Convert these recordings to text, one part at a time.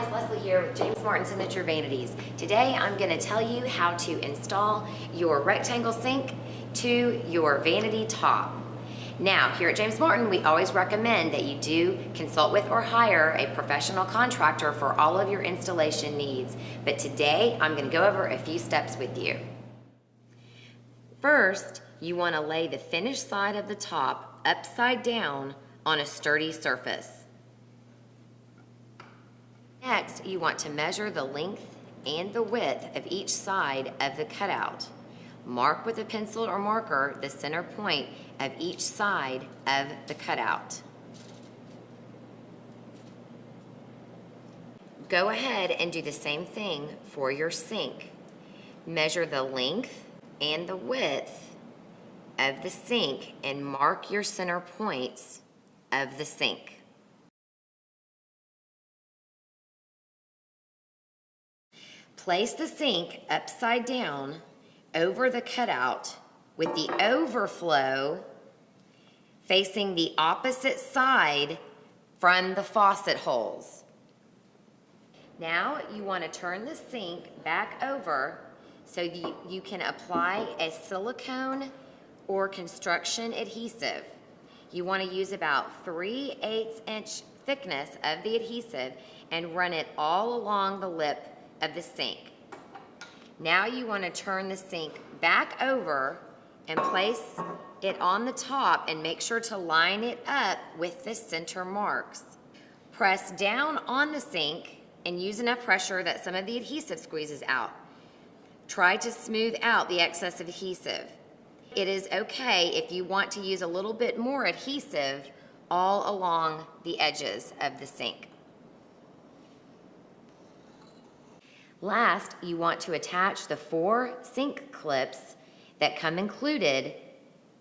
guys, Leslie here with James Martin Signature Vanities. Today I'm going to tell you how to install your rectangle sink to your vanity top. Now, here at James Martin, we always recommend that you do consult with or hire a professional contractor for all of your installation needs. But today I'm going to go over a few steps with you. First, you want to lay the finished side of the top upside down on a sturdy surface. Next, you want to measure the length and the width of each side of the cutout. Mark with a pencil or marker the center point of each side of the cutout. Go ahead and do the same thing for your sink. Measure the length and the width of the sink and mark your center points of the sink. Place the sink upside down over the cutout with the overflow facing the opposite side from the faucet holes. Now you want to turn the sink back over so you can apply a silicone or construction adhesive. You want to use about 3/8 inch thickness of the adhesive and run it all along the lip of the sink. Now you want to turn the sink back over and place it on the top and make sure to line it up with the center marks. Press down on the sink and use enough pressure that some of the adhesive squeezes out. Try to smooth out the excess adhesive. It is okay if you want to use a little bit more adhesive all along the edges of the sink. Last, you want to attach the 4 sink clips that come included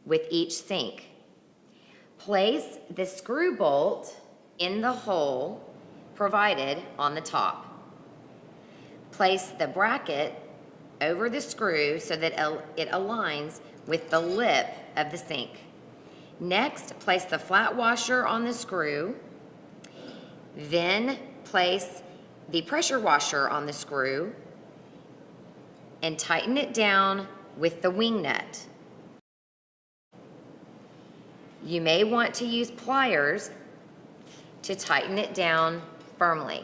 with each sink. Place the screw bolt in the hole provided on the top. Place the bracket over the screw so that it aligns with the lip of the sink. Next, place the flat washer on the screw. Then place the pressure washer on the screw and tighten it down with the wing nut. You may want to use pliers to tighten it down firmly.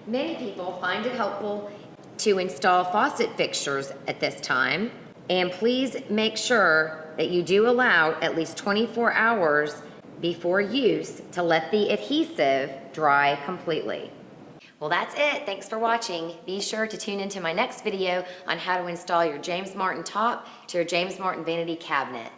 Many people find it helpful to install faucet fixtures at this time, and please make sure that you do allow at least 24 hours before use to let the adhesive dry completely. Well, that's it. Thanks for watching. Be sure to tune into my next video on how to install your James Martin top to your James Martin vanity cabinet.